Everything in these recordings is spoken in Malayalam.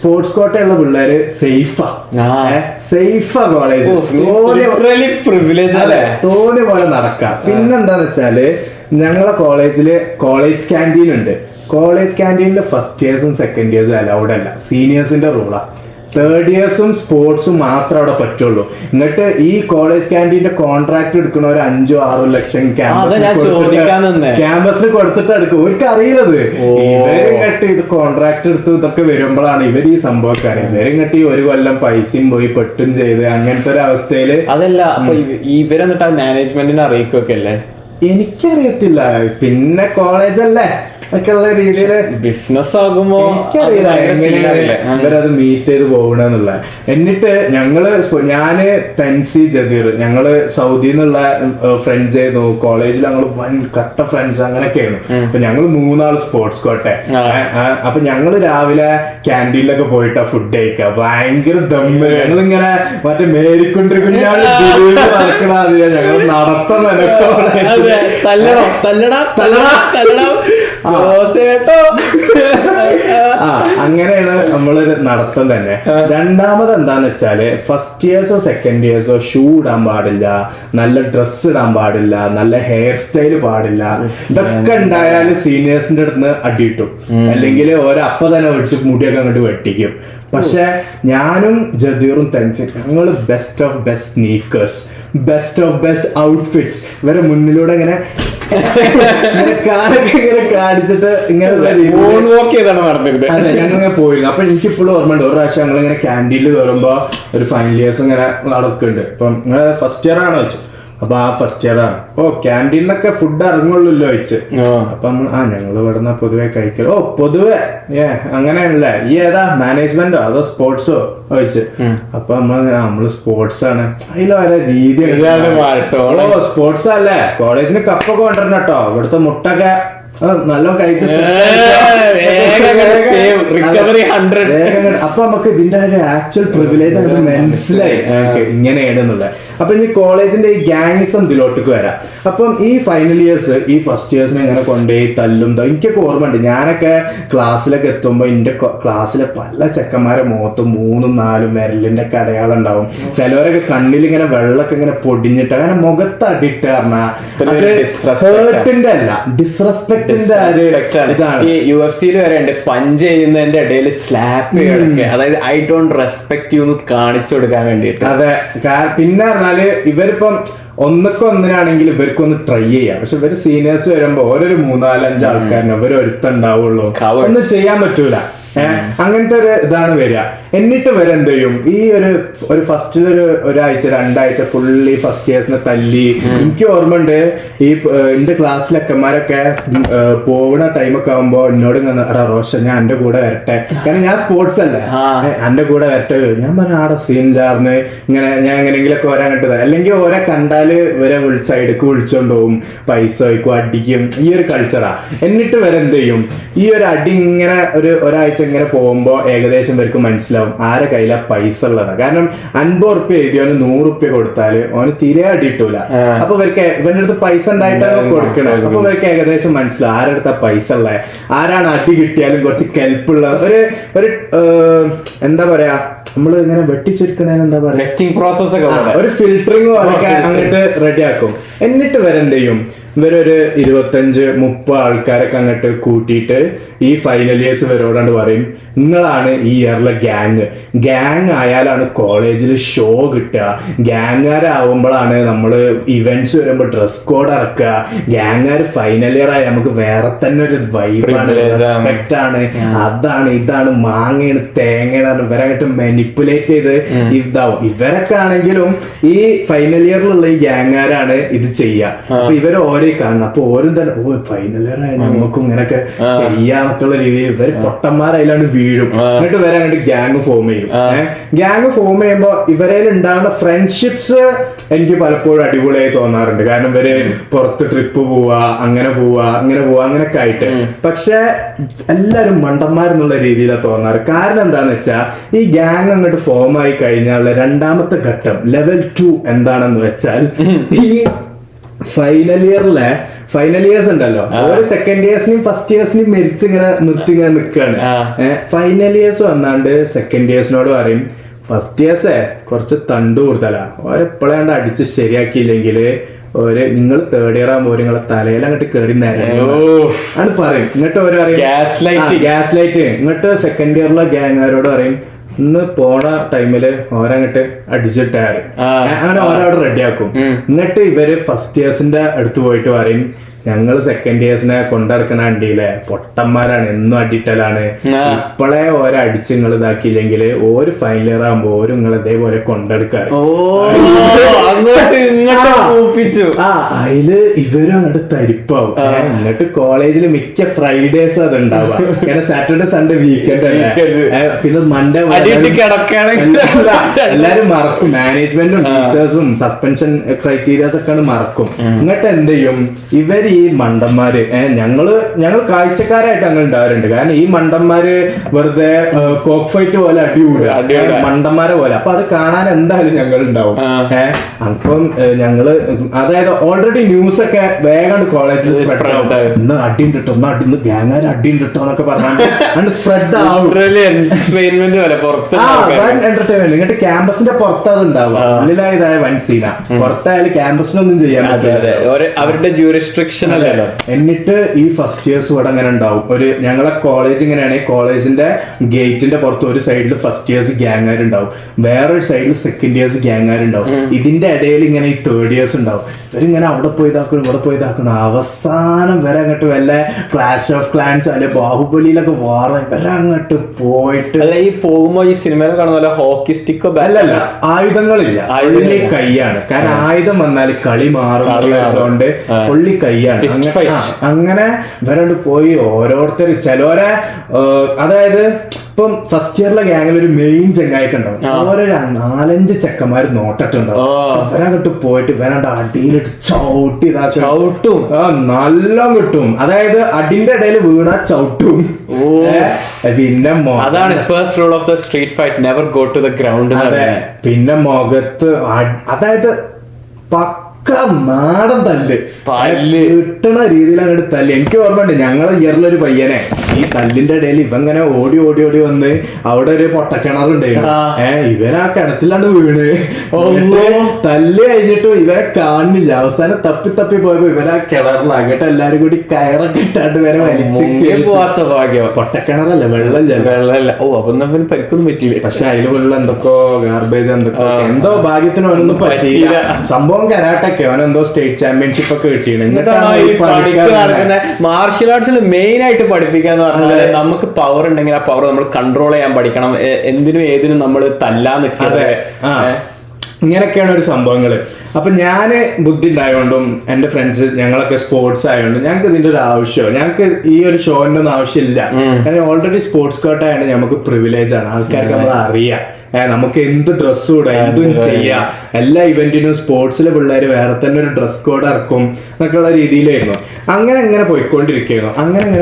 സ്പോർട്സ് കോട്ടയുള്ള പിള്ളേര് സേഫാ കോളേജ് തോന്നിയ പോലെ നടക്കാം. പിന്നെന്താന്ന് വെച്ചാല് ഞങ്ങളെ കോളേജില് കോളേജ് ക്യാൻറ്റീൻ ഉണ്ട്. കോളേജ് ക്യാൻറ്റീനിൽ ഫസ്റ്റ് ഇയേഴ്സും സെക്കൻഡ് ഇയേഴ്സും അലൗഡ് അല്ല, സീനിയേഴ്സിന്റെ റൂളാ. തേർഡ് ഇയേഴ്സും സ്പോർട്സും മാത്രം അവിടെ പറ്റുള്ളൂ. എന്നിട്ട് ഈ കോളേജ് ക്യാൻറ്റീന്റെ കോൺട്രാക്ട് എടുക്കണ ഒരു 5-6 ലക്ഷം ക്യാമ്പസിൽ കൊടുത്തിട്ട് എടുക്കും. ഇവർക്ക് അറിയില്ലത്. ഇവരിങ്ങട്ട് ഇത് കോൺട്രാക്ട് എടുത്ത് ഇതൊക്കെ വരുമ്പോഴാണ് ഇവർ ഈ സംഭവക്കാര്. ഇവരിങ്ങട്ട് ഈ ഒരു കൊല്ലം പൈസയും പോയി പെട്ടും ചെയ്ത് അങ്ങനത്തെ ഒരു അവസ്ഥയില്. അതല്ല ഇവരെന്നിട്ട് മാനേജ്മെന്റിനെ അറിയിക്കൊക്കെ അല്ലേ? എനിക്കറിയത്തില്ല. പിന്നെ കോളേജല്ലേ ഒക്കെയുള്ള രീതിയില് ബിസിനസ് ആകുമ്പോ ഇവരത് മീറ്റ് ചെയ്ത് പോകണെന്നുള്ള. എന്നിട്ട് ഞാന് തൻസി ജദീർ ഞങ്ങള് സൗദിയിൽ നിന്നുള്ള ഫ്രണ്ട്സ് ആയിരുന്നു. കോളേജിൽ ഞങ്ങൾ കട്ട ഫ്രണ്ട്സ് അങ്ങനെയൊക്കെയായിരുന്നു. അപ്പൊ ഞങ്ങൾ 3 ആൾ സ്പോർട്സ് കോട്ടെ. അപ്പൊ ഞങ്ങള് രാവിലെ ക്യാൻറ്റീനിലൊക്കെ പോയിട്ടാ ഫുഡ് കഴിക്കുക. ഭയങ്കര ദമ്മ്. ഞങ്ങളിങ്ങനെ മറ്റേ മേരിക്കൊണ്ടിരിക്കുന്ന ഞങ്ങൾ നടത്തുന്ന അങ്ങനെയാണ് നമ്മളൊരു നടത്തം തന്നെ. രണ്ടാമത് എന്താന്ന് വെച്ചാല് ഫസ്റ്റ് ഇയേഴ്സോ സെക്കൻഡ് ഇയേഴ്സോ ഷൂ ഇടാൻ പാടില്ല, നല്ല ഡ്രസ്സ് ഇടാൻ പാടില്ല, നല്ല ഹെയർ സ്റ്റൈല് പാടില്ല. ഇതൊക്കെ ഉണ്ടായാല് സീനിയേഴ്സിന്റെ അടുത്ത് അടിയിട്ടും അല്ലെങ്കിൽ ഒരപ്പ തന്നെ വെച്ച് മുടിയൊക്കെ അങ്ങോട്ട് വെട്ടിക്കും. പക്ഷെ ഞാനും ജദീറും തൻസിൻ ഞങ്ങള് best of best sneakers, best of best outfits ഇവരെ മുന്നിലൂടെ ഇങ്ങനെ കാലൊക്കെ ഇങ്ങനെ കാണിച്ചിട്ട് ഇങ്ങനെ ഞങ്ങളിങ്ങനെ പോയിരുന്നു. അപ്പൊ എനിക്കിപ്പോഴും ഓർമ്മയുണ്ട്, ഒരു പ്രാവശ്യം ഞങ്ങളിങ്ങനെ ക്യാൻറ്റീനിൽ കയറുമ്പോ ഒരു ഫൈനൽ ഇയേഴ്സ് ഇങ്ങനെ നടക്കുന്നുണ്ട്. അപ്പം നിങ്ങൾ ഫസ്റ്റ് ഇയർ ആണോ വെച്ചു? അപ്പൊ ആ ഫസ്റ്റ് ഇയർ ആണ്. ക്യാൻറ്റീനിലൊക്കെ ഫുഡ് ഇറങ്ങുള്ളൂല്ലോ വെച്ച്. അപ്പം ഞങ്ങൾ ഇവിടുന്ന് പൊതുവെ കഴിക്കൽ. പൊതുവെ അങ്ങനെയാണല്ലേ, ഈ ഏതാ മാനേജ്മെന്റോ അതോ സ്പോർട്സോ വെച്ച്. അപ്പൊ നമ്മള് സ്പോർട്സ് ആണ്. അതിലോരോ രീതി സ്പോർട്സ് അല്ലേ, കോളേജിന് കപ്പൊക്കെ കൊണ്ടുവരണം കേട്ടോ. ഇവിടുത്തെ മുട്ടൊക്കെ നല്ല കഴിച്ച. അപ്പൊ നമുക്ക് ഇതിന്റെ ഒരു ആക്ച്വൽ പ്രിവിലേജ് നമുക്ക് മനസ്സിലായി ഇങ്ങനെയാണെന്നുള്ളത്. അപ്പൊ ഇനി കോളേജിന്റെ ഈ ഗാങ്സം ഇതിലോട്ടേക്ക് വരാം. അപ്പം ഈ ഫൈനൽ ഇയേഴ്സ് ഈ ഫസ്റ്റ് ഇയേഴ്സിനെ ഇങ്ങനെ കൊണ്ടുപോയി തല്ലും. എനിക്കൊക്കെ ഓർമ്മയുണ്ട്, ഞാനൊക്കെ ക്ലാസ്സിലൊക്കെ എത്തുമ്പോ എന്റെ ക്ലാസ്സിലെ പല ചെക്കന്മാരെ മുഖത്തും 3-4 വിരലിന്റെ ഒക്കെ അടയാളം ഉണ്ടാവും. ചിലവരൊക്കെ കണ്ണിൽ ഇങ്ങനെ വെള്ളമൊക്കെ ഇങ്ങനെ പൊടിഞ്ഞിട്ട് അങ്ങനെ മുഖത്ത് അടിയിട്ട് പറഞ്ഞാൽ അല്ല, ഡിസ്റെസ്പെക്ടിന്റെ ഇതാണ്. ഈ UFC വരെ ഉണ്ട്, പഞ്ച് ചെയ്യുന്നതിന്റെ ഇടയിൽ സ്ലാപ്പ് ചെയ്യൊക്കെ, അതായത് ഐ ഡോണ്ട് റെസ്പെക്ട് യു എന്ന് കാണിച്ചു കൊടുക്കാൻ വേണ്ടിട്ട്. അതെ. പിന്നെ പറഞ്ഞാല് ഇവരിപ്പം ഒന്നിനാണെങ്കിൽ ഇവർക്കൊന്ന് ട്രൈ ചെയ്യാം. പക്ഷെ ഇവര് സീനിയേഴ്സ് വരുമ്പോ ഓരോ 3-4-5 ആൾക്കാരനെ ഇവർ ഒരുത്തുണ്ടാവുള്ളൂ, ഒന്നും ചെയ്യാൻ പറ്റൂല. അങ്ങനത്തെ ഒരു ഇതാണ് വരിക. എന്നിട്ട് വരെ എന്ത് ചെയ്യും, ഈ ഒരു ഫസ്റ്റ് ഒരാഴ്ച 2 ആഴ്ച ഫുള്ളി ഫസ്റ്റ് ഇയേഴ്സിനെ തല്ലി. എനിക്ക് ഓർമ്മയുണ്ട്, ഈ എന്റെ ക്ലാസ്സിലൊക്കെമാരൊക്കെ പോകുന്ന ടൈമൊക്കെ ആകുമ്പോ എന്നോട് എടാ റോഷൻ ഞാൻ എന്റെ കൂടെ വരട്ടെ, കാരണം ഞാൻ സ്പോർട്സ് അല്ലേ, എന്റെ കൂടെ വരട്ടെ. ഞാൻ പറഞ്ഞ ആടെ സീനിലാർന്ന് ഇങ്ങനെ ഞാൻ എങ്ങനെയെങ്കിലൊക്കെ വരാൻ കിട്ടത്. അല്ലെങ്കിൽ ഓരെ കണ്ടാല് ഇവരെ സൈഡിക്ക് വിളിച്ചോണ്ട് പോകും, പൈസ വയ്ക്കും, അടിക്കും. ഈ ഒരു കൾച്ചറാ. എന്നിട്ട് വരെ എന്ത് ചെയ്യും, ഈ ഒരു അടി ഇങ്ങനെ ഒരാഴ്ച ഇങ്ങനെ പോകുമ്പോ ഏകദേശം പേർക്ക് മനസ്സിലാവും ആരെ കയ്യിലാ പൈസ ഉള്ളതാണ്. കാരണം 50 ഉറുപ്പ്യ എഴുതിയോന് 100 ഉറുപ്പ്യ കൊടുത്താല് ഓന് തീരെ അടി കിട്ടൂല. അപ്പൊ ഇവർക്ക് ഇവന്റെ അടുത്ത് പൈസ ഉണ്ടായിട്ടാണ് കൊടുക്കണത്. അപ്പൊ ഇവർക്ക് ഏകദേശം മനസ്സിലാവും ആരുടെ അടുത്താ പൈസ ഉള്ളത്, ആരാണ് അടി കിട്ടിയാലും കുറച്ച് കെൽപ്പുള്ള ഒരു എന്താ പറയാ, നമ്മള് ഇങ്ങനെ വെട്ടിച്ചുരുക്കണേന് എന്താ പറയാ, പ്രോസസ് ഒക്കെ ഒരു ഫിൽറ്ററിങ് അങ്ങോട്ട് റെഡിയാക്കും. എന്നിട്ട് വരെ എന്ത് ചെയ്യും, ഇവരൊരു 25-30 ആൾക്കാരൊക്കെ അങ്ങോട്ട് കൂട്ടിയിട്ട് ഈ ഫൈനൽ ഇയേഴ്സ് ഇവരോടാണ്ട് പറയും, നിങ്ങളാണ് ഈ ഇയറിലെ ഗ്യാങ് ആയാലാണ് കോളേജിൽ ഷോ കിട്ടുക, ഗ്യാങ്ങാരാവുമ്പോഴാണ് നമ്മള് ഇവന്റ്സ് വരുമ്പോൾ ഡ്രസ് കോഡ് ഇറക്കുക, ഗ്യാങ്ങാർ ഫൈനൽ ഇയർ ആയി നമുക്ക് വേറെ തന്നെ ഒരു വൈബാണ്, റെസ്പെക്റ്റ് ആണ്, അതാണ് ഇതാണ് മാങ്ങയാണ് തേങ്ങയാണ് ഇവരങ്ങോട്ട് മാനിപ്പുലേറ്റ് ചെയ്ത് ഇതാവും. ഇവരൊക്കെ ആണെങ്കിലും ഈ ഫൈനൽ ഇയറിലുള്ള ഈ ഗ്യാങ്ങാരാണ് ഇത് ചെയ്യുക. അപ്പൊ ഇവർ ഓരോ കാണണം. അപ്പൊ ഓരും തന്നെ ഫൈനൽ ഇയർ ആയി നമുക്കും ഇങ്ങനെയൊക്കെ ചെയ്യാന്നൊക്കെയുള്ള രീതിയിൽ ഇവര് പൊട്ടന്മാരായാലാണ് വീഴും. എന്നിട്ട് ഇവരെ അങ്ങോട്ട് ഗ്യാങ് ഫോം ചെയ്യും. ഗ്യാങ് ഫോം ചെയ്യുമ്പോ ഇവരേൽ ഉണ്ടാകുന്ന ഫ്രണ്ട്ഷിപ്സ് എനിക്ക് പലപ്പോഴും അടിപൊളിയായി തോന്നാറുണ്ട്. കാരണം ഇവര് പുറത്ത് ട്രിപ്പ് പോവാ, അങ്ങനെ അങ്ങനെയൊക്കെ ആയിട്ട്. പക്ഷെ എല്ലാരും മണ്ടന്മാരെന്നുള്ള രീതിയിലാണ് തോന്നാറ്. കാരണം എന്താന്ന് വെച്ചാൽ ഈ ഗ്യാങ് അങ്ങോട്ട് ഫോം ആയി കഴിഞ്ഞാൽ രണ്ടാമത്തെ ഘട്ടം ലെവൽ 2 എന്താണെന്ന് വെച്ചാൽ ഈ ഫൈനൽ ഇയറിലെ ഫൈനൽ ഇയേഴ്സ് ഉണ്ടല്ലോ ഓരോ സെക്കൻഡ് ഇയേഴ്സിനും ഫസ്റ്റ് ഇയേഴ്സിനും മെരിച്ച് ഇങ്ങനെ നിർത്തി ഇങ്ങനെ നിൽക്കുകയാണ്. ഫൈനൽ ഇയേഴ്സ് വന്നാണ്ട് സെക്കൻഡ് ഇയേഴ്സിനോട് പറയും ഫസ്റ്റ് ഇയേഴ്സേ കുറച്ച് തണ്ടു കൊടുത്തല്ല ഓരെപ്പോഴാണ്ട് അടിച്ച് ശരിയാക്കിയില്ലെങ്കിൽ നിങ്ങൾ തേർഡ് ഇയർ ആകുമ്പോൾ നിങ്ങളെ തലയിൽ അങ്ങോട്ട് കയറി നേരം പറയും. ഇങ്ങോട്ട് ഓരോ പറയും ഗ്യാസ് ലൈറ്റ്. ഇങ്ങോട്ട് സെക്കൻഡ് ഇയറിലെ ഗ്യാങ്ങുകാരോട് പറയും ഇന്ന് പോണ ടൈമില് ഓരങ്ങട്ട് അടിച്ചിട്ടാറ് അങ്ങനെ ഓരോട് റെഡിയാക്കും. എന്നിട്ട് ഇവര് ഫസ്റ്റ് ഇയേഴ്സിന്റെ അടുത്ത് പോയിട്ട് പറയും ഞങ്ങള് സെക്കൻഡ് ഇയേഴ്സിനെ കൊണ്ടിറക്കണ വണ്ടിയിലെ പൊട്ടന്മാരാണ് എന്നും അടിയിട്ടലാണ് ഇപ്പോഴേ ഓരോ അടിച്ച് നിങ്ങൾ ഇതാക്കിയില്ലെങ്കിൽ ഒരു ഫൈനൽ ഇയർ ആകുമ്പോ ഓരോ നിങ്ങൾ ഇതേപോലെ കൊണ്ടെടുക്കാറ്. അതില് ഇവരും അങ്ങോട്ട് തരിപ്പാവും. എന്നിട്ട് കോളേജിൽ മിക്ക ഫ്രൈഡേസ് അത് ഉണ്ടാവുക. കാരണം സാറ്റർഡേ സൺഡേ വീക്കെൻഡ് അല്ലേ, പിന്നെ മൺഡേ എല്ലാരും മറക്കും. മാനേജ്മെന്റും ടീച്ചേഴ്സും സസ്പെൻഷൻ ക്രൈറ്റീരിയാസ് ഒക്കെ മറക്കും. എന്നിട്ട് എന്ത് ചെയ്യും ഇവര് ഈ മണ്ടന്മാര് ഞങ്ങൾ കാഴ്ചക്കാരായിട്ട് അങ്ങനെ ഉണ്ടാവാറുണ്ട്. കാരണം ഈ മണ്ടന്മാര് വെറുതെ കോക്ക് ഫൈറ്റ് പോലെ അടികൂടുക മണ്ടന്മാരെ പോലെ. അപ്പൊ അത് കാണാൻ എന്തായാലും ഞങ്ങൾ ഉണ്ടാവും. അപ്പം ഞങ്ങള് അതായത് ഓൾറെഡി ന്യൂസ് ഒക്കെ വേഗം കോളേജിൽ ഇന്ന് അടിയും കിട്ടും ഇന്ന് ഗ്യാങ്ങാര് അടിയും കിട്ടും എന്നൊക്കെ പറഞ്ഞാൽ സ്പ്രെഡ് ആവും. എന്റർടൈൻമെന്റ് ഇങ്ങോട്ട് ക്യാമ്പസിന്റെ പുറത്ത് അത് ഉണ്ടാവും. ഉള്ളിലായതായ വൻ സീന. പുറത്തായാലും ക്യാമ്പസിനൊന്നും ചെയ്യാൻ പറ്റില്ല, അവരുടെ ജൂറിസ്ട്രിക്ഷൻ. എന്നിട്ട് ഈ ഫസ്റ്റ് ഇയേഴ്സ് ഇവിടെ അങ്ങനെ ഉണ്ടാവും. ഞങ്ങളെ കോളേജ് ഇങ്ങനെയാണ്, കോളേജിന്റെ ഗേറ്റിന്റെ പുറത്ത് ഒരു സൈഡിൽ ഫസ്റ്റ് ഇയേഴ്സ് ഗ്യാങ്ങാരുണ്ടാവും, വേറൊരു സൈഡിൽ സെക്കൻഡ് ഇയേഴ്സ് ഗ്യാങ്ങാരുണ്ടാവും. ഇതിന്റെ ഇടയിൽ ഇങ്ങനെ ഈ തേർഡ് ഇയേഴ്സ് ഉണ്ടാവും. ഇവരിങ്ങനെ അവിടെ പോയി ഇതാക്കണം ഇവിടെ പോയി ഇതാക്കണം. അവസാനം വരെ അങ്ങോട്ട് വല്ല ക്ലാഷ് ഓഫ് ക്ലാൻസ് അല്ലെ ബാഹുബലിയിലൊക്കെ വാറ ഇവരെ അങ്ങോട്ട് പോയിട്ട്. അല്ല ഈ പോകുമ്പോ ഈ സിനിമയിൽ കാണുന്ന ഹോക്കി സ്റ്റിക്കോ അല്ലല്ല, ആയുധങ്ങളില്ല, പുള്ളി കൈയാണ്. കാരണം ആയുധം വന്നാൽ കളി മാറുന്നതുകൊണ്ട് പുള്ളി കൈയാണ്. അങ്ങനെ ഇവരോട് പോയി ഓരോരുത്തർ ചിലവരെ അതായത് ഇപ്പം ഫസ്റ്റ് ഇയറിലെ ഗ്യാങ്ങിൽ ഒരു മെയിൻ ചെങ്ങായിക്ക് ഉണ്ടാവും, ഓരോ 4-5 ചെക്കന്മാര് നോട്ടിട്ടുണ്ടാവും. ഇവരങ്ങോട്ട് പോയിട്ട് ഇവരണ്ട് അടിയിലിട്ട് ചവിട്ടി ചവിട്ടും നല്ല കിട്ടും. അതായത് അടിന്റെ ഇടയിൽ വീണ ചവിട്ടും. പിന്നെ അതാണ് first rule of the street fight, never go to the ground. പിന്നെ മുഖത്ത് അതായത് നാടൻ തല്ല് കിട്ടണ രീതിയിൽ അങ്ങോട്ട് തല്ല്. എനിക്ക് ഓർമ്മയുണ്ട് ഞങ്ങളെ ഇയറിലൊരു പയ്യനെ ഈ തല്ലിന്റെ ഇടയിൽ ഇവങ്ങനെ ഓടി ഓടി ഓടി വന്ന് അവിടെ ഒരു പൊട്ടക്കിണറുണ്ടായിരുന്നു. ഇവൻ ആ കിണറ്റിലാണ് വീണ്. തല്ല് കഴിഞ്ഞിട്ടും ഇവരെ കാണുന്നില്ല. അവസാനം തപ്പി തപ്പി പോയപ്പോ ഇവരാ കിണറിലാകട്ടെ എല്ലാരും കൂടി കയറൊക്കെ ഇട്ടാണ്ട് വരെ വലിച്ചു പോവാത്ത ഭാഗ്യം. പൊട്ടക്കിണറല്ല, വെള്ളമില്ല. ഓ അപ്പൊ പരിക്കൊന്നും പറ്റില്ല. പക്ഷെ അതിൽ വെള്ളം എന്തൊക്കെയോ ഗാർബേജ് എന്തൊക്കെയോ എന്തോ ഭാഗ്യത്തിന് ഒന്നും പറ്റിയില്ല. സംഭവം കരാട്ടെ അവനെന്തോ സ്റ്റേറ്റ് ചാമ്പ്യൻഷിപ്പ് ഒക്കെ കിട്ടിയാണ്. മാർഷ്യൽ ആർട്സിൽ മെയിൻ ആയിട്ട് പഠിപ്പിക്കാന്ന് പറഞ്ഞാൽ നമുക്ക് പവർ ഉണ്ടെങ്കിൽ ആ പവർ നമ്മൾ കൺട്രോൾ ചെയ്യാൻ പഠിക്കണം. എന്തിനും ഏതിനും നമ്മൾ തല്ലാൻ നിൽക്കുന്നത്. ഇങ്ങനെയൊക്കെയാണ് ഒരു സംഭവങ്ങള്. അപ്പൊ ഞാന് ബുദ്ധി ഉണ്ടായതുകൊണ്ടും എന്റെ ഫ്രണ്ട്സ് ഞങ്ങളൊക്കെ സ്പോർട്സ് ആയതുകൊണ്ടും ഞങ്ങൾക്ക് ഇതിന്റെ ഒരു ആവശ്യമോ ഞങ്ങൾക്ക് ഈ ഒരു ഷോന്റെ ഒന്നും ആവശ്യമില്ല. കാരണം ഓൾറെഡി സ്പോർട്സ് കോട്ട ആയതുകൊണ്ട് നമുക്ക് പ്രിവിലേജ് ആണ്, ആൾക്കാർക്ക് നമ്മൾ അറിയാം. നമുക്ക് എന്ത് ഡ്രസ്സും ഇടാം, എന്തും ചെയ്യാം. എല്ലാ ഇവന്റിനും സ്പോർട്സിലെ പിള്ളേർ വേറെ തന്നെ ഒരു ഡ്രസ് കോഡ് ഇറക്കും എന്നൊക്കെയുള്ള രീതിയിലായിരുന്നു. അങ്ങനെ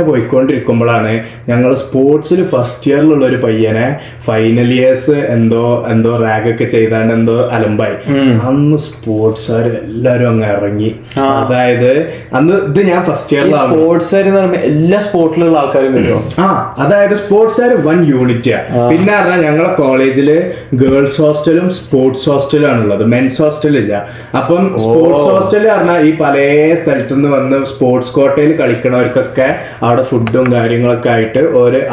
പോയിക്കൊണ്ടിരിക്കുമ്പോഴാണ് ഞങ്ങൾ സ്പോർട്സിൽ ഫസ്റ്റ് ഇയറിലുള്ള ഒരു പയ്യനെ ഫൈനൽ ഇയേഴ്സ് എന്തോ റാഗൊക്കെ ചെയ്താണ്ട് എന്തോ അലമ്പായി. അന്ന് സ്പോർട്സുകാർ എല്ലാരും അങ്ങ് ഇറങ്ങി. അതായത് അന്ന് ഇത് ഞാൻ ഫസ്റ്റ് ഇയറിലാണ്. സ്പോർട്സുകാർ എല്ലാ സ്പോർട്ടിലുള്ള ആൾക്കാരും വരുമോ? അതായത് സ്പോർട്സുകാർ വൺ യൂണിറ്റാ. പിന്നെ പറഞ്ഞാൽ ഞങ്ങളെ കോളേജില് ഗേൾസ് ഹോസ്റ്റലും സ്പോർട്സ് ഹോസ്റ്റലും ആണുള്ളത്, മെൻസ് ഹോസ്റ്റൽ ഇല്ല. അപ്പം സ്പോർട്സ് ഹോസ്റ്റൽ പറഞ്ഞാൽ ഈ പല സ്ഥലത്തു നിന്ന് വന്ന് സ്പോർട്സ് കോട്ടയിൽ കളിക്കണവർക്കൊക്കെ അവിടെ ഫുഡും കാര്യങ്ങളൊക്കെ ആയിട്ട്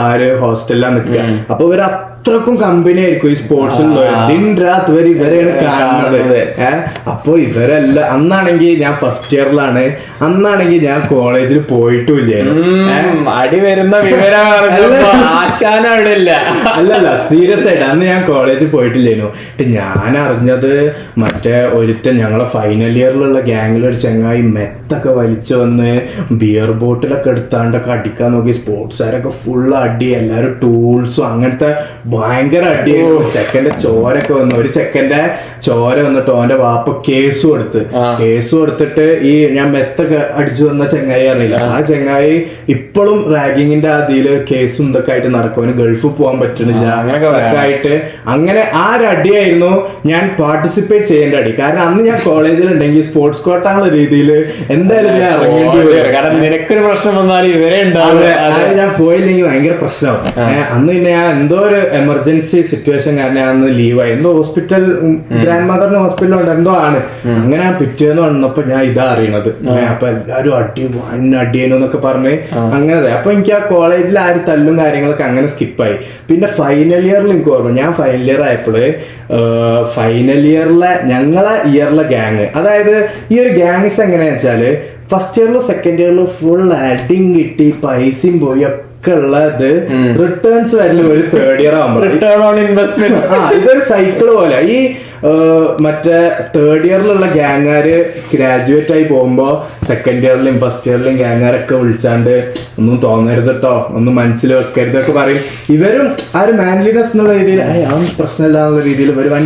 ആ ഒരു ഹോസ്റ്റലിലാണ് നിൽക്കുക. അപ്പൊ ഇവർ അത്രക്കും കമ്പനി ആയിരിക്കും ഈ സ്പോർട്സിലുള്ളവർ. ദിൻ രാത് വരെ ഇവരെയാണ് കാണുന്നത്. അപ്പൊ ഇവരെല്ലാം അന്നാണെങ്കിൽ ഞാൻ ഫസ്റ്റ് ഇയറിലാണ്, അന്നാണെങ്കിൽ ഞാൻ കോളേജിൽ പോയിട്ടുമില്ല. അടി വരുന്ന വിവരം അല്ലല്ല, സീരിയസ് ആയിട്ട് അന്ന് ഞാൻ കോളേജിൽ പോയിട്ടില്ലേനു. ഞാൻ അറിഞ്ഞത് മറ്റേ ഒരുത്തൻ ഞങ്ങളെ ഫൈനൽ ഇയറിലുള്ള ഗ്യാങ്ങിലൊരു ചങ്ങായി മെത്തൊക്കെ വലിച്ചു വന്ന് ബിയർ ബോട്ടിലൊക്കെ എടുത്താണ്ടൊക്കെ അടിക്കാൻ നോക്കി. സ്പോർട്സുകാരൊക്കെ ഫുൾ അടി, എല്ലാവരും ടൂൾസും അങ്ങനത്തെ ഭയങ്കര അടിയായിരുന്നു. ചെക്കന്റെ ചോരൊക്കെ വന്നു. ഒരു ചെക്കന്റെ ചോര വന്നിട്ട് ഓന്റെ വാപ്പ കേസ് കൊടുത്തിട്ട് ഈ ഞാൻ മെത്തൊക്കെ അടിച്ചു വന്ന ചെങ്ങായി അറിയില്ല, ആ ചെങ്ങായി ഇപ്പോഴും റാഗിങ്ങിന്റെ അതില് കേസും ഇതൊക്കെ ആയിട്ട് നടക്കും. അവന് ഗൾഫിൽ പോകാൻ പറ്റുന്നില്ല അതൊക്കെ ആയിട്ട്. അങ്ങനെ ആ ഒരു അടിയായിരുന്നു ഞാൻ പാർട്ടിസിപ്പേറ്റ് ചെയ്യേണ്ട അടി. കാരണം അന്ന് ഞാൻ കോളേജിൽ ഉണ്ടെങ്കിൽ സ്പോർട്സ് കോട്ടാനുള്ള രീതിയിൽ എന്തായാലും ഞാൻ ഇറങ്ങേണ്ടി വരും. കാരണം നിനക്കൊരു പ്രശ്നം വന്നാലും ഇവരെ ഞാൻ പോയില്ലെങ്കിൽ ഭയങ്കര പ്രശ്നമാവും. അന്ന് പിന്നെ ഞാൻ എന്തോ ഒരു എമർജൻസി സിറ്റുവേഷൻ കാരണം ഞാൻ അന്ന് ലീവായി. എന്തോ ഹോസ്പിറ്റൽ ഗ്രാൻഡ് മദറിന് ഹോസ്പിറ്റലുണ്ട് എന്തോ ആണ്. അങ്ങനെ ഞാൻ പിറ്റേന്ന് വന്നപ്പോ ഞാൻ ഇതാ അറിയണത്. അപ്പൊ എല്ലാരും അടിയെന്നൊക്കെ പറഞ്ഞ് അങ്ങനെ. അപ്പൊ എനിക്ക് ആ കോളേജിൽ ആ ഒരു തല്ലും കാര്യങ്ങളൊക്കെ അങ്ങനെ സ്കിപ്പായി. പിന്നെ ഫൈനൽ ഇയറിൽ എനിക്ക് ഓർമ്മ, ഞാൻ ഫൈനൽ ഇയർ ആയപ്പോള് ഫൈനൽ ഇയറിലെ ഞങ്ങളെ ഇയറിലെ ഗ്യാങ്, അതായത് ഈ ഒരു ഗ്യാങ്സ് എങ്ങനെയാ വെച്ചാല് ഫസ്റ്റ് ഇയറിലും സെക്കൻഡ് ഇയറിലും ഫുൾ അടിയും കിട്ടി പൈസയും പോയി ഒക്കെ ഉള്ളത് റിട്ടേൺസ് വരല് ഒരു തേർഡ് ഇയർ ആകുമ്പോൾ റിട്ടേൺ ഓൺ ഇൻവെസ്റ്റ്മെന്റ്. ഇതൊരു സൈക്കിൾ പോലെ. ഈ മറ്റേ തേർഡ് ഇയറിലുള്ള ഗ്യാങ്ങാര് ഗ്രാജുവേറ്റ് ആയി പോകുമ്പോ സെക്കൻഡ് ഇയറിലും ഫസ്റ്റ് ഇയറിലും ഗ്യാങ്ങാരൊക്കെ വിളിച്ചാണ്ട് ഒന്നും തോന്നരുത് കേട്ടോ, ഒന്നും മനസ്സിൽ വെക്കരുത് ഒക്കെ പറയും. ഇവരും ആ ഒരു മാൻലിനെസ് എന്നുള്ള രീതിയിൽ പ്രശ്നമില്ല എന്നുള്ള രീതിയിൽ ഒരു വൻ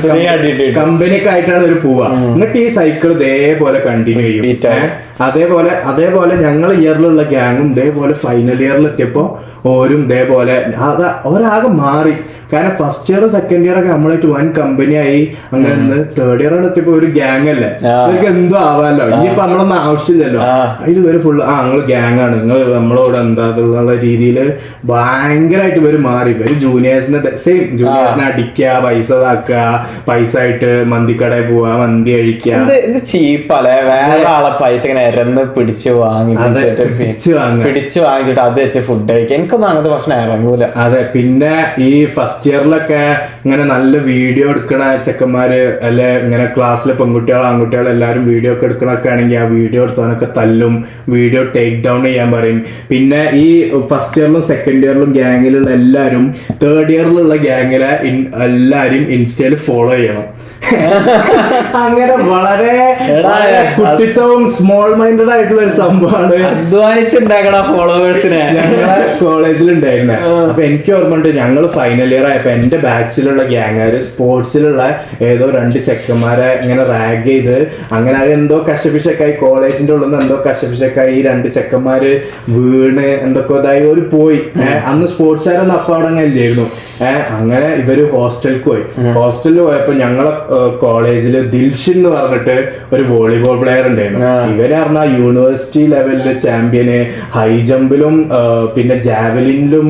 കമ്പനിയൊക്കെ ആയിട്ടാണ് ഒരു പോവുക. എന്നിട്ട് ഈ സൈക്കിൾ ഇതേപോലെ കണ്ടിന്യൂ ചെയ്യും. അതേപോലെ ഞങ്ങൾ ഇയറിലുള്ള ഗ്യാങ്ങും ഇതേപോലെ ഫൈനൽ ഇയറിൽ എത്തിയപ്പോ ഓരും ഇതേപോലെ ഒരാകെ മാറി. കാരണം ഫസ്റ്റ് ഇയർ സെക്കൻഡ് ഇയർ ഒക്കെ നമ്മളായിട്ട് വൻ കമ്പനിയായി. അങ്ങനെ തേർഡ് ഇയർ എത്തിയപ്പോ ഒരു ഗ്യാങ് അല്ലേ, ഇവർക്ക് എന്തോ ആവാലോ, ഇനിയിപ്പോ നമ്മളൊന്നും ആവശ്യമില്ലല്ലോ. അതിൽ ഇവര് ഫുള്ള് നിങ്ങൾ ഗ്യാങ് ആണ്, നിങ്ങൾ നമ്മളോട് എന്താ എന്നുള്ള രീതിയിൽ ഭയങ്കരമായിട്ട് ഇവര് മാറി. ഇവര് ജൂനിയേഴ്സിനെ ജൂനിയേഴ്സിനെ അടിക്കുക, പൈസ ഇതാക്കുക, പൈസ ആയിട്ട് മന്തിക്കടയിൽ പോവാ, മന്തി കഴിക്കുക. ഇത് ചീപ്പല്ലേ, വേറെ ആളെ പൈസ ഇങ്ങനെ ഇരന്ന് പിടിച്ചു വാങ്ങിച്ചിട്ട് അത് വെച്ച് ഫുഡ് കഴിക്കുക. എനിക്കൊന്നും അങ്ങനത്തെ ഭക്ഷണം ഇറങ്ങൂല. അതെ. പിന്നെ ഈ ഫസ്റ്റ് ഇയറിലൊക്കെ ഇങ്ങനെ നല്ല വീഡിയോ എടുക്കണ ചെക്കന്മാര് അല്ലെ, ഇങ്ങനെ ക്ലാസ്സിലെ പെൺകുട്ടികൾ ആൺകുട്ടികൾ എല്ലാവരും വീഡിയോ ഒക്കെ എടുക്കണൊക്കെ ആണെങ്കിൽ ആ വീഡിയോ എടുത്തവനൊക്കെ തല്ലും, വീഡിയോ ടേക്ക് ഡൗൺ ചെയ്യാൻ പറയും. പിന്നെ ഈ ഫസ്റ്റ് ഇയറിലും സെക്കൻഡ് ഇയറിലും ഗ്യാങ്ങിലുള്ള എല്ലാവരും തേർഡ് ഇയറിലുള്ള ഗ്യാങ്ങിലെ എല്ലാരും ഇൻസ്റ്റയിൽ ഫോളോ ചെയ്യണം. അങ്ങനെ വളരെ കുട്ടിത്തവും സ്മോൾ മൈൻഡഡ് ആയിട്ടുള്ള ഒരു സംഭവമാണ്. അധ്വാനിച്ചുണ്ടാക്കണ ഫോളോവേഴ്സിനെ ഞങ്ങളെ കോളേജിലുണ്ടായിരുന്നെ. അപ്പൊ എനിക്ക് ഓർമ്മയുണ്ട്, ഞങ്ങൾ ഫൈനൽ ഇയർ ആയപ്പോ എന്റെ ബാച്ചിലുള്ള ഗ്യാങ്ങാര് സ്പോർട്സിലുള്ള ഏതോ 2 ചെക്കന്മാരെ ഇങ്ങനെ റാഗ് ചെയ്ത് അങ്ങനെ അതെന്തോ കശപിശക്കായി, കോളേജിന്റെ ഉള്ളിൽ നിന്ന് എന്തോ കശപിശക്കായി 2 ചെക്കന്മാര് വീണ് എന്തൊക്കെ ഇതായി ഒരു പോയി. അന്ന് സ്പോർട്സുകാരൊന്നും അപ്പൊ അവിടെ അങ്ങനെ ഇല്ലായിരുന്നു. അങ്ങനെ ഇവര് ഹോസ്റ്റലിൽ പോയി. ഹോസ്റ്റലിൽ പോയപ്പോ ഞങ്ങളെ കോളേജില് ദിൽഷൻ എന്ന് പറഞ്ഞിട്ട് ഒരു വോളിബോൾ പ്ലെയർ ഉണ്ടായിരുന്നു. ഇവര് പറഞ്ഞാൽ യൂണിവേഴ്സിറ്റി ലെവലില് ചാമ്പ്യന്, ഹൈ ജമ്പിലും പിന്നെ ജാവലിനിലും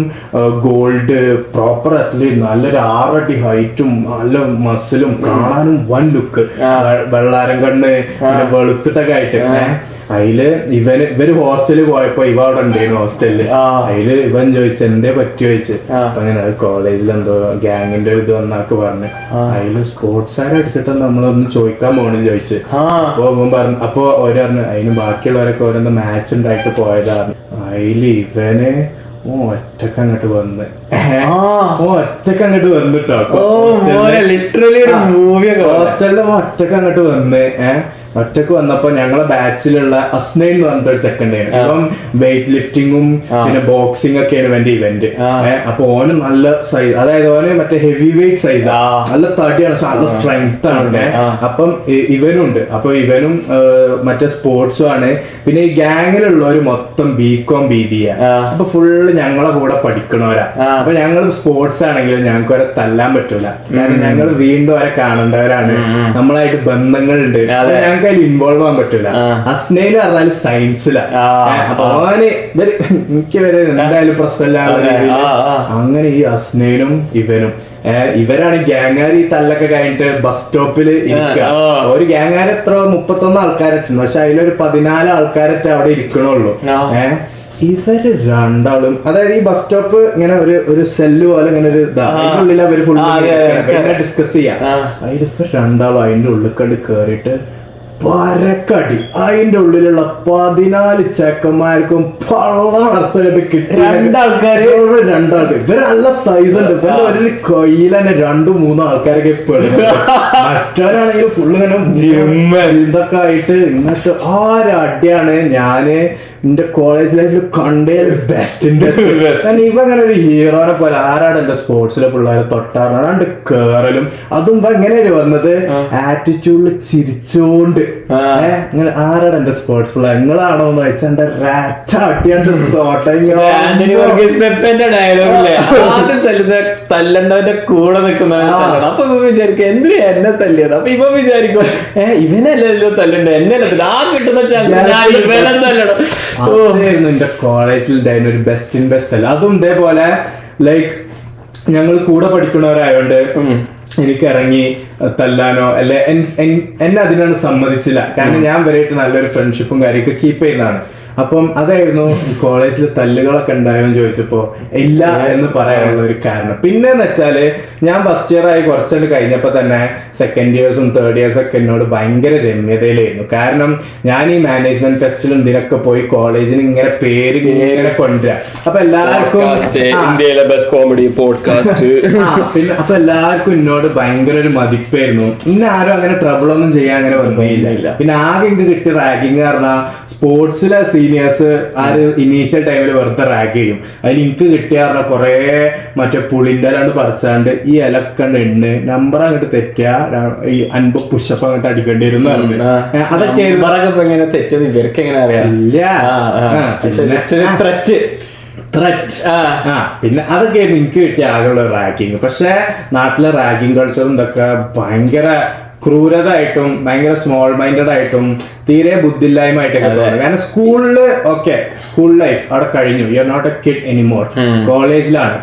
ഗോൾഡ്, പ്രോപ്പർ അത്ലീറ്റ്, നല്ലൊരു 6 അടി ഹൈറ്റും നല്ല മസിലും കാണാനും വൻ ലുക്ക്, വെള്ളാരം കണ്ണ്, പിന്നെ വെളുത്തിട്ടൊക്കെ ആയിട്ട്. അതില് ഇവര് ഹോസ്റ്റലിൽ പോയപ്പോ ഇവ അവിടെ ഉണ്ടായിരുന്നു ഹോസ്റ്റലില്. അതില് ഇവൻ ചോദിച്ചു എന്തേ പറ്റി ചോദിച്ചു. അപ്പൊ അങ്ങനെ കോളേജിൽ എന്തോ ഗ്യാങ്ങിന്റെ ഇത് വന്നാക്ക് പറഞ്ഞു. അതില് സ്പോർട്സുകാരെ അടിച്ചിട്ട് നമ്മളൊന്നും ചോദിക്കാൻ പോകണെന്ന് ചോദിച്ചു. അപ്പൊ അവൻ പറഞ്ഞു, അപ്പൊ ഓരോ പറഞ്ഞു അതിന് ബാക്കിയുള്ളവരൊക്കെ ഓരോന്ന് മാച്ച് ഉണ്ടായിട്ട് പോയതാണ്. അതില് ഇവന് ഒറ്റക്ക് അങ്ങോട്ട് വന്നിട്ടോ. ലിറ്ററലി ഒരു മൂവിയൊക്കെ ഹോസ്റ്റലിൽ ഒറ്റക്ക് അങ്ങോട്ട് വന്ന് ഒറ്റക്ക് വന്നപ്പോ ഞങ്ങളെ ബാച്ചിലുള്ള അസ്നൈൻ എന്ന് പറഞ്ഞിട്ട് ഒരു സെക്കൻഡ് ആയിരുന്നു. ഇപ്പം വെയിറ്റ് ലിഫ്റ്റിങ്ങും പിന്നെ ബോക്സിംഗ് ഒക്കെയാണ് ഇവന്റെ ഇവന്റ്. അപ്പൊ ഓന് നല്ല സൈസ്, അതായത് ഓന് മറ്റേ ഹെവി വെയിറ്റ് സൈസാ, നല്ല തടിയാണ്, നല്ല സ്ട്രെങ്ത് ആണ്. അപ്പം ഇവനുണ്ട്. അപ്പൊ ഇവനും മറ്റേ സ്പോർട്സും ആണ്. പിന്നെ ഈ ഗ്യാങ്ങിലുള്ളവര് മൊത്തം BCom BBA. അപ്പൊ ഫുള്ള് ഞങ്ങളെ കൂടെ പഠിക്കണവരാ. അപ്പൊ ഞങ്ങൾ സ്പോർട്സ് ആണെങ്കിലും ഞങ്ങൾക്ക് വരെ തല്ലാൻ പറ്റൂല. കാരണം ഞങ്ങൾ വീണ്ടും വരെ കാണേണ്ടവരാണ്, നമ്മളായിട്ട് ബന്ധങ്ങളുണ്ട്. ഞങ്ങൾക്ക് അതിൽ ഇൻവോൾവ് ആവാൻ പറ്റൂല. അസ്നയില് പറഞ്ഞാല് സയൻസിലാ. അപ്പൊ ഓന് എനിക്ക് വരെ എന്തായാലും പ്രശ്നമില്ലാത്ത രീതിയിൽ അങ്ങനെ ഈ അസ്നയിലും ഇവരാണ് ഗ്യാങ്ങാർ. ഈ തല്ലൊക്കെ കഴിഞ്ഞിട്ട് ബസ് സ്റ്റോപ്പിൽ ഇരിക്കുക. ഒരു ഗ്യാങ്ങാർ എത്ര 31 ആൾക്കാരറ്റുണ്ട്, പക്ഷെ അതിലൊരു 14 ആൾക്കാരറ്റ് അവിടെ ഇരിക്കണുള്ളൂ. ഇവര് രണ്ടാളും, അതായത് ഈ ബസ് സ്റ്റോപ്പ് ഇങ്ങനെ ഒരു സെല്ല് പോലെ ഇങ്ങനെ ഒരു ഉള്ളിൽ അവര് ഫുള്ള് ഡിസ്കസ് ചെയ്യാം. അതിൽ ഇവർ രണ്ടാളും അതിന്റെ ഉള്ളിൽ കണ്ട് കേറിയിട്ട് പരക്കടി അതിന്റെ ഉള്ളിലുള്ള 14 ചെക്കന്മാർക്കും പള്ളർച്ചയായിട്ട് കിട്ടി. രണ്ടാൾക്കാര് ഇവര് നല്ല സൈസ് ഉണ്ട്. ഇവരുടെ ഒരു കയ്യിൽ തന്നെ 2-3 ആൾക്കാരൊക്കെ പെടുന്നു. മറ്റവരാണെങ്കിൽ ഫുള്ള് ഇങ്ങനെ ഇതൊക്കെ ആയിട്ട് ഇങ്ങനത്തെ അടിയാണ് ഞാന് എന്റെ കോളേജ് ലൈഫിൽ കണ്ടേ ബെസ്റ്റ് ഇവ അങ്ങനെ ഒരു ഹീറോനെ പോലെ ആരാണ് എന്റെ സ്പോർട്സിലെ പിള്ളേരെ തൊട്ടാറാണ്ട് കേറലും അതും ഇവ എങ്ങനെയല്ലേ വന്നത് ആറ്റിറ്റ്യൂഡിൽ ചിരിച്ചോണ്ട് ഇങ്ങനെ ആരാണ് എന്റെ സ്പോർട്സ് പിള്ളേർ നിങ്ങളാണോ എന്ന് വെച്ചാൽ എന്റെ റാറ്റ അട്ടിയാണ്ട് തല്ലണ്ടവന്റെ കൂടെ നിൽക്കുന്നവൻ അപ്പൊ ഇവ വിചാരിക്കും എന്തിനാ എന്നെ തല്ലിയത്. അപ്പൊ ഇവ വിചാരിക്കും ഇവനല്ലല്ലോ തല്ലണ്ട എന്നെ ആ കിട്ടുന്ന ചാൻസ് ഇവനെ തല്ലണം. അതായിരുന്നു എന്റെ കോളേജിൽ ഉണ്ടായിരുന്ന ഒരു ബെസ്റ്റ് ഇൻ ബെസ്റ്റ് അല്ല. അതും ഇതേപോലെ ലൈക്ക് ഞങ്ങൾ കൂടെ പഠിക്കുന്നവരായോണ്ട് എനിക്ക് ഇറങ്ങി തല്ലാനോ അല്ലെ എന്നെ അതിനാണ് സമ്മതിച്ചില്ല. കാരണം ഞാൻ വരെയായിട്ട് നല്ലൊരു ഫ്രണ്ട്ഷിപ്പും കാര്യമൊക്കെ കീപ്പ് ചെയ്യുന്നതാണ്. അപ്പം അതായിരുന്നു കോളേജിൽ തല്ലുകളൊക്കെ ഉണ്ടായോന്ന് ചോദിച്ചപ്പോ ഇല്ല എന്ന് പറയാനുള്ള ഒരു കാരണം. പിന്നെന്ന് വെച്ചാല് ഞാൻ ഫസ്റ്റ് ഇയർ ആയി കുറച്ചുകൊണ്ട് കഴിഞ്ഞപ്പോ തന്നെ സെക്കൻഡ് ഇയേഴ്സും തേർഡ് ഇയേഴ്സും ഒക്കെ എന്നോട് ഭയങ്കര രമ്യതയിലായിരുന്നു. കാരണം ഞാൻ ഈ മാനേജ്മെന്റ് ഫെസ്റ്റിലും ഇതിനൊക്കെ പോയി കോളേജിന് ഇങ്ങനെ പേര് ഇങ്ങനെ കൊണ്ടുവരാം. അപ്പൊ എല്ലാവർക്കും ഇന്ത്യയിലെ ബെസ്റ്റ് കോമഡി പോഡ്കാസ്റ്റ് പിന്നെ അപ്പൊ എല്ലാവർക്കും എന്നോട് ഭയങ്കര ഒരു മതിപ്പായിരുന്നു. ഇന്ന ആരും അങ്ങനെ ട്രബിൾ ഒന്നും ചെയ്യാൻ അങ്ങനെ വന്നില്ല. പിന്നെ ആകെ എനിക്ക് കിട്ടിയ റാഗിങ് പറഞ്ഞാൽ സ്പോർട്സിലെ സീനിയേഴ്സ് ആര് ഇനീഷ്യൽ ടൈമിൽ വെറുതെ റാഗ് ചെയ്യും. അതിൽ എനിക്ക് കിട്ടിയ കുറെ മറ്റേ പുളിന്റെ അല്ലാണ്ട് പറിച്ചാണ്ട് ഈ ഇലക്കണ്ട് എണ്ണ് നമ്പർ അങ്ങോട്ട് തെറ്റാ ഈ 50 പുഷപ്പ് അങ്ങോട്ട് അടിക്കേണ്ടി വരും. അതൊക്കെ എങ്ങനെ തെറ്റെന്ന് ഇവർക്ക് എങ്ങനെ അറിയാം. പിന്നെ അതൊക്കെ എനിക്ക് കിട്ടിയ ആകെയുള്ള റാഗിങ്. പക്ഷെ നാട്ടിലെ റാഗിങ് കൾച്ചറും ഇതൊക്കെ ഭയങ്കര ക്രൂരത ആയിട്ടും ഭയങ്കര സ്മോൾ മൈൻഡഡ് ആയിട്ടും തീരെ ബുദ്ധിയില്ലായ്മയായിട്ടൊക്കെ തോന്നുന്നു. കാരണം സ്കൂളില് ഓക്കെ സ്കൂൾ ലൈഫ് അവിടെ കഴിഞ്ഞു. You are not a kid anymore.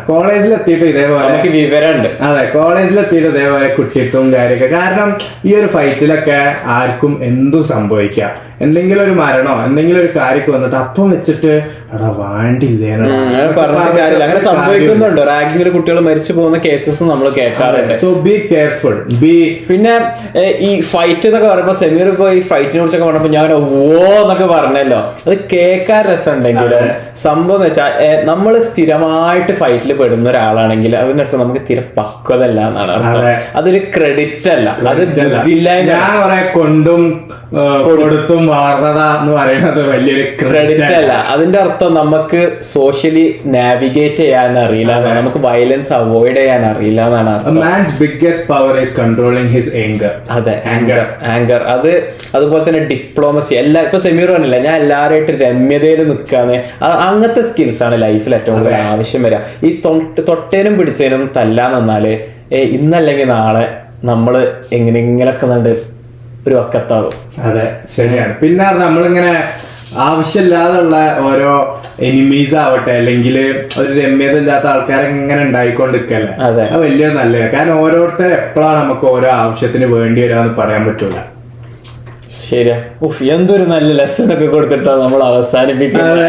കോളേജിലെത്തിയിട്ട് ഇതേപോലെ വിവരമുണ്ട്. അതെ കോളേജിലെത്തിയിട്ട് ഇതേപോലെ കുട്ടിത്വം കാര്യമൊക്കെ. കാരണം ഈ ഒരു ഫൈറ്റിലൊക്കെ ആർക്കും എന്തും സംഭവിക്കാം. എന്തെങ്കിലും ഒരു മരണോ എന്തെങ്കിലും ഒരു കാര്യമൊക്കെ വന്നിട്ട് അപ്പം വെച്ചിട്ട് അവിടെ വാണ്ടില്ലേ അങ്ങനെ സംഭവിക്കുന്നുണ്ട്. റാഗിങ്ങിൽ കുട്ടികൾ മരിച്ചു പോകുന്ന കേസസ് നമ്മൾ കേൾക്കാറുണ്ട്. So be careful. പിന്നെ ഈ ഫൈറ്റ് എന്നൊക്കെ പറയുമ്പോ സെമീർ ഇപ്പൊ ഈ ഫൈറ്റിനെ കുറിച്ചൊക്കെ പറഞ്ഞപ്പോ ഞാൻ എന്നൊക്കെ പറഞ്ഞല്ലോ. അത് കേൾക്കാൻ രസമുണ്ടെങ്കിലും സംഭവം എന്ന് വെച്ചാൽ നമ്മൾ സ്ഥിരമായിട്ട് ഫൈറ്റിൽ പെടുന്ന ഒരാളാണെങ്കിൽ അതിന് വെച്ചാൽ നമുക്ക് തീരെ പക്വത അല്ല എന്നാണ് അർത്ഥം. അതൊരു ക്രെഡിറ്റ് അല്ല, അത് ഞാൻ കൊണ്ടും കൊടുത്തും വാർന്നത എന്ന് പറയുന്നത് വലിയൊരു ക്രെഡിറ്റ് അല്ല. അതിന്റെ അർത്ഥം നമുക്ക് സോഷ്യലി നാവിഗേറ്റ് ചെയ്യാൻ അറിയില്ല, നമുക്ക് വയലൻസ് അവോയ്ഡ് ചെയ്യാൻ അറിയില്ല എന്നാണ് അർത്ഥം. അതെ, ആങ്കർ. അതുപോലെ തന്നെ ഡിപ്ലോമസി. ഇപ്പൊ സെമീർ പറഞ്ഞില്ല, ഞാൻ എല്ലാവരുമായിട്ട് രമ്യതയിൽ നിൽക്കാന്ന്. അങ്ങനത്തെ സ്കിൽസ് ആണ് ലൈഫിൽ ഏറ്റവും കൂടുതൽ ആവശ്യം വരിക. ഈ തൊട്ടേനും പിടിച്ചേനും തല്ലാൻ നിന്നാല് ഇന്നല്ലെങ്കിൽ നാളെ നമ്മള് എങ്ങനെയൊക്കെ കണ്ട് ഒരു വക്കത്താകും. അതെ, ശരിയാണ്. പിന്നെ നമ്മളിങ്ങനെ ആവശ്യമില്ലാതുള്ള ഓരോ എനിമീസ് ആവട്ടെ അല്ലെങ്കിൽ ഒരു രമ്യത ഇല്ലാത്ത ആൾക്കാരെ ഇങ്ങനെ ഉണ്ടായിക്കൊണ്ടിരിക്കല്ലേ, അത് വലിയൊരു നല്ലതാണ്. കാരണം ഓരോരുത്തർ എപ്പോഴാണ് നമുക്ക് ഓരോ ആവശ്യത്തിന് വേണ്ടി വരാന്ന് പറയാൻ പറ്റൂല. ശരിയാ. എന്തൊരു നല്ല ലെസൺ ഒക്കെ കൊടുത്തിട്ടാണ് നമ്മൾ അവസാനിപ്പിക്കുന്നത്.